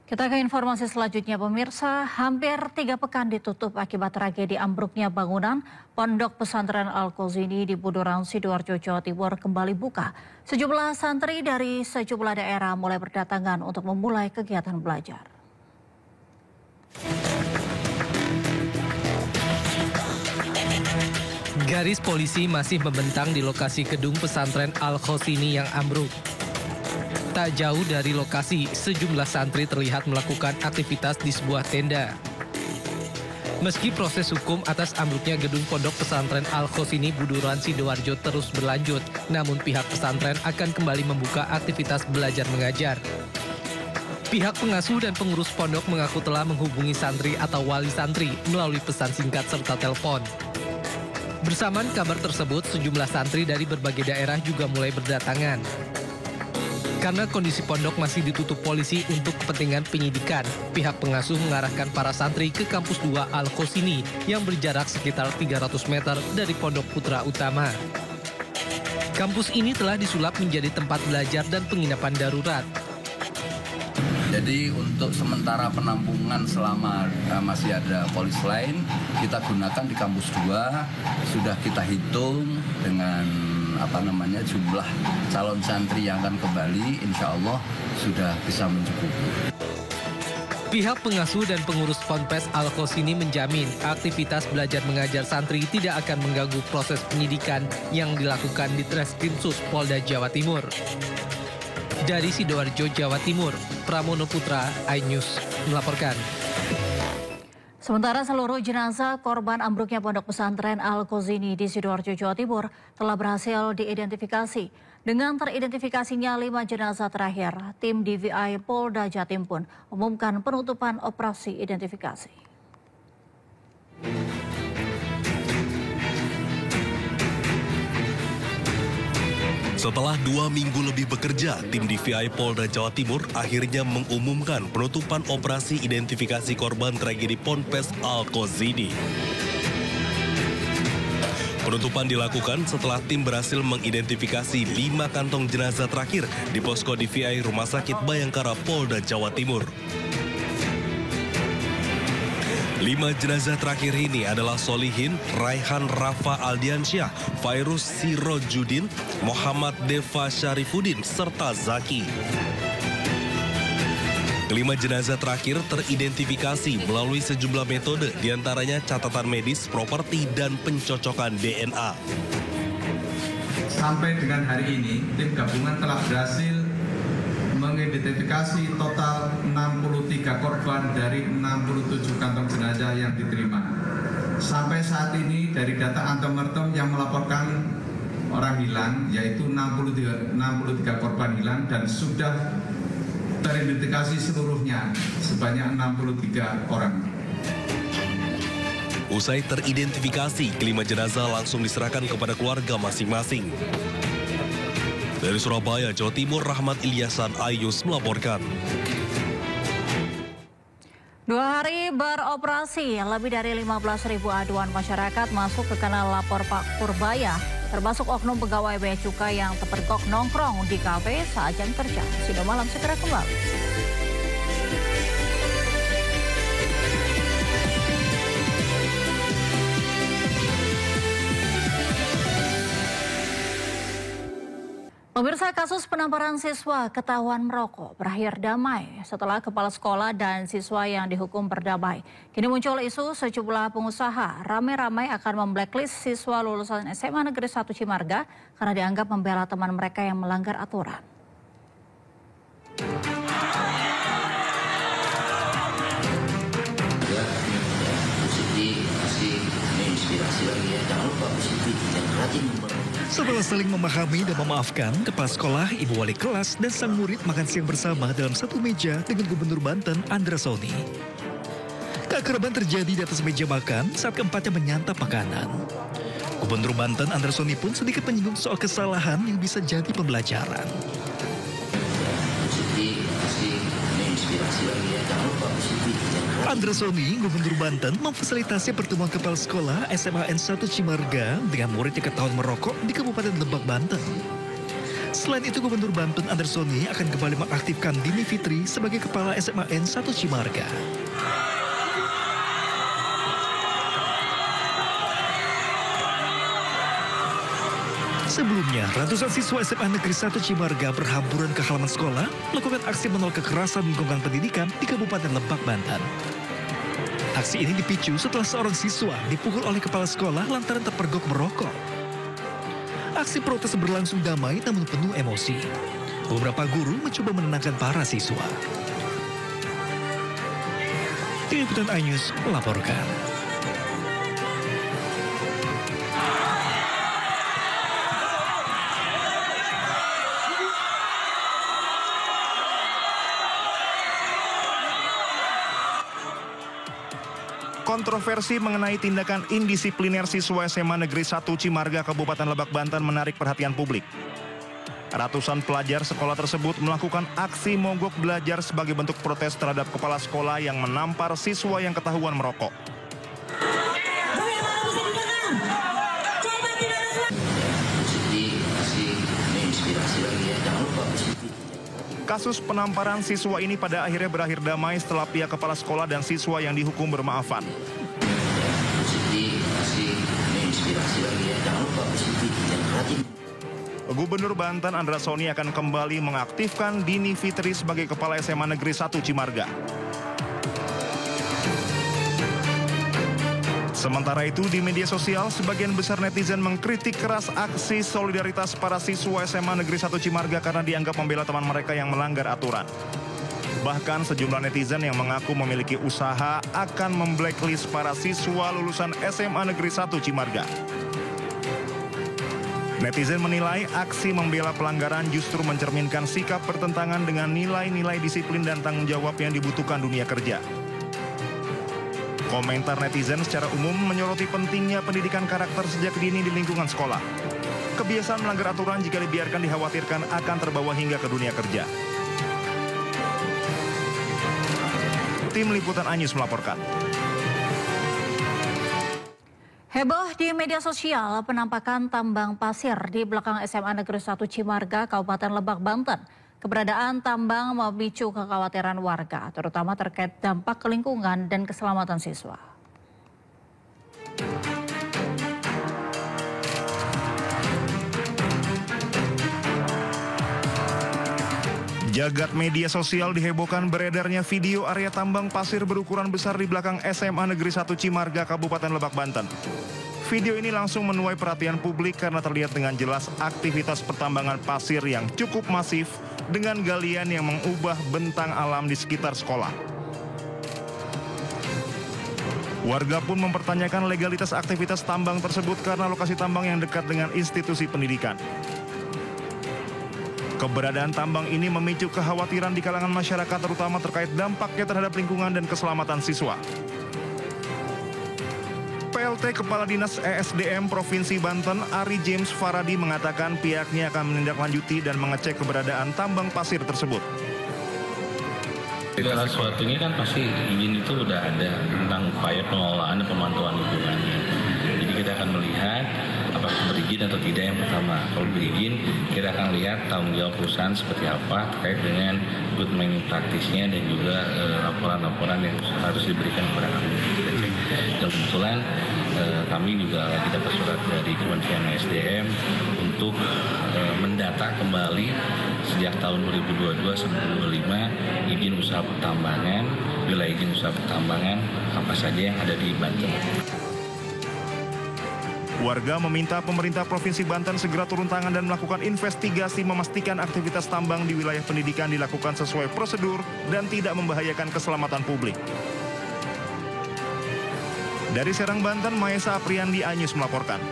Kita ke informasi selanjutnya, pemirsa. Hampir 3 pekan ditutup akibat tragedi ambruknya bangunan Pondok Pesantren Al-Qazini di Buduran, Sidoarjo, Jawa Timur kembali buka. Sejumlah santri dari sejumlah daerah mulai berdatangan untuk memulai kegiatan belajar. Garis polisi masih membentang di lokasi gedung pesantren Al-Qazini yang ambruk. Tak jauh dari lokasi, sejumlah santri terlihat melakukan aktivitas di sebuah tenda. Meski proses hukum atas ambruknya gedung Pondok Pesantren Al-Qazini Buduran, Sidoarjo terus berlanjut, namun pihak pesantren akan kembali membuka aktivitas belajar mengajar. Pihak pengasuh dan pengurus pondok mengaku telah menghubungi santri atau wali santri melalui pesan singkat serta telepon. Bersamaan kabar tersebut, sejumlah santri dari berbagai daerah juga mulai berdatangan. Karena kondisi pondok masih ditutup polisi untuk kepentingan penyidikan, pihak pengasuh mengarahkan para santri ke kampus 2 Al-Qazini yang berjarak sekitar 300 meter dari Pondok Putra Utama. Kampus ini telah disulap menjadi tempat belajar dan penginapan darurat. Jadi untuk sementara penampungan selama masih ada polis lain, kita gunakan di kampus 2, sudah kita hitung dengan jumlah calon santri yang akan kembali, insya Allah sudah bisa mencukupi. Pihak pengasuh dan pengurus Ponpes Al-Qazini menjamin aktivitas belajar mengajar santri tidak akan mengganggu proses penyidikan yang dilakukan di Treskrimsus Polda Jawa Timur. Dari Sidoarjo, Jawa Timur, Pramono Putra, iNews melaporkan. Sementara seluruh jenazah korban ambruknya Pondok Pesantren Al-Qazini di Sidoarjo, Jawa Timur telah berhasil diidentifikasi. Dengan teridentifikasinya 5 jenazah terakhir, tim DVI Polda Jatim pun umumkan penutupan operasi identifikasi. Setelah 2 minggu lebih bekerja, tim DVI Polda Jawa Timur akhirnya mengumumkan penutupan operasi identifikasi korban tragedi Ponpes Al-Qazini. Penutupan dilakukan setelah tim berhasil mengidentifikasi 5 kantong jenazah terakhir di posko DVI Rumah Sakit Bayangkara Polda Jawa Timur. 5 jenazah terakhir ini adalah Solihin, Raihan Rafa Aldiansyah, Fairuz Sirojudin, Muhammad Deva Syarifuddin, serta Zaki. Kelima jenazah terakhir teridentifikasi melalui sejumlah metode, diantaranya catatan medis, properti, dan pencocokan DNA. Sampai dengan hari ini, tim gabungan telah berhasil mengidentifikasi total 63 korban dari 67 kantong jenazah yang diterima. Sampai saat ini dari data antemortem yang melaporkan orang hilang yaitu 63 korban hilang dan sudah teridentifikasi seluruhnya sebanyak 63 orang. Usai teridentifikasi, kelima jenazah langsung diserahkan kepada keluarga masing-masing. Dari Surabaya, Jawa Timur, Rahmat Ilyasan, iNews melaporkan. 2 hari beroperasi, lebih dari 15.000 aduan masyarakat masuk ke kanal lapor Pak Purbaya, termasuk oknum pegawai Bea Cukai yang terpergok nongkrong di kafe saat jam kerja. Sido Malam segera kembali. Pemirsa, kasus penamparan siswa ketahuan merokok berakhir damai setelah kepala sekolah dan siswa yang dihukum berdamai. Kini muncul isu sejumlah pengusaha ramai-ramai akan memblacklist siswa lulusan SMA Negeri 1 Cimarga karena dianggap membela teman mereka yang melanggar aturan. Setelah saling memahami dan memaafkan, kepala sekolah, ibu wali kelas, dan sang murid makan siang bersama dalam satu meja dengan Gubernur Banten, Andra Soni. Keakraban terjadi di atas meja makan saat keempatnya menyantap makanan. Gubernur Banten, Andra Soni pun sedikit menyinggung soal kesalahan yang bisa jadi pembelajaran. Andra Soni, Gubernur Banten, memfasilitasi pertemuan kepala sekolah SMA N1 Cimarga dengan murid yang ketahuan merokok di Kabupaten Lebak, Banten. Selain itu, Gubernur Banten Andersoni akan kembali mengaktifkan Dini Fitri sebagai Kepala SMAN 1 Cimarga. Sebelumnya, ratusan siswa SMA Negeri 1 Cimarga berhamburan ke halaman sekolah melakukan aksi menolak kekerasan lingkungan pendidikan di Kabupaten Lebak, Banten. Aksi ini dipicu setelah seorang siswa dipukul oleh kepala sekolah lantaran terpergok merokok. Aksi protes berlangsung damai namun penuh emosi. Beberapa guru mencoba menenangkan para siswa. Tim Liputan iNews melaporkan. Kontroversi mengenai tindakan indisipliner siswa SMA Negeri 1 Cimarga, Kabupaten Lebak, Banten menarik perhatian publik. Ratusan pelajar sekolah tersebut melakukan aksi mogok belajar sebagai bentuk protes terhadap kepala sekolah yang menampar siswa yang ketahuan merokok. Kasus penamparan siswa ini pada akhirnya berakhir damai setelah pihak kepala sekolah dan siswa yang dihukum bermaafan. Gubernur Banten Andersoni akan kembali mengaktifkan Dini Fitri sebagai Kepala SMA Negeri 1 Cimarga. Sementara itu, di media sosial, sebagian besar netizen mengkritik keras aksi solidaritas para siswa SMA Negeri 1 Cimarga karena dianggap membela teman mereka yang melanggar aturan. Bahkan sejumlah netizen yang mengaku memiliki usaha akan memblacklist para siswa lulusan SMA Negeri 1 Cimarga. Netizen menilai aksi membela pelanggaran justru mencerminkan sikap bertentangan dengan nilai-nilai disiplin dan tanggung jawab yang dibutuhkan dunia kerja. Komentar netizen secara umum menyoroti pentingnya pendidikan karakter sejak dini di lingkungan sekolah. Kebiasaan melanggar aturan jika dibiarkan dikhawatirkan akan terbawa hingga ke dunia kerja. Tim Liputan iNews melaporkan. Heboh di media sosial penampakan tambang pasir di belakang SMA Negeri 1 Cimarga, Kabupaten Lebak, Banten. Keberadaan tambang memicu kekhawatiran warga, terutama terkait dampak ke lingkungan dan keselamatan siswa. Jagat media sosial dihebohkan beredarnya video area tambang pasir berukuran besar di belakang SMA Negeri 1 Cimarga, Kabupaten Lebak, Banten. Video ini langsung menuai perhatian publik karena terlihat dengan jelas aktivitas pertambangan pasir yang cukup masif dengan galian yang mengubah bentang alam di sekitar sekolah. Warga pun mempertanyakan legalitas aktivitas tambang tersebut karena lokasi tambang yang dekat dengan institusi pendidikan. Keberadaan tambang ini memicu kekhawatiran di kalangan masyarakat terutama terkait dampaknya terhadap lingkungan dan keselamatan siswa. PLT Kepala Dinas ESDM Provinsi Banten, Ari James Faradi mengatakan pihaknya akan menindaklanjuti dan mengecek keberadaan tambang pasir tersebut. Segala sesuatunya kan pasti izin itu udah ada tentang upaya pengelolaan dan pemantauan lingkungannya. Jadi kita akan melihat apakah berizin atau tidak yang pertama. Kalau berizin, kita akan lihat tanggung jawab perusahaan seperti apa terkait dengan good mining practice-nya dan juga laporan-laporan yang harus diberikan kepada kami. Dan kebetulan kami juga lagi dapat surat dari Kementerian SDM untuk mendata kembali sejak tahun 2022 sampai 2025 izin usaha pertambangan, wilayah izin usaha pertambangan apa saja yang ada di Banten. Warga meminta pemerintah Provinsi Banten segera turun tangan dan melakukan investigasi memastikan aktivitas tambang di wilayah pendidikan dilakukan sesuai prosedur dan tidak membahayakan keselamatan publik. Dari Serang, Banten, Maesa Apriandi, iNews melaporkan.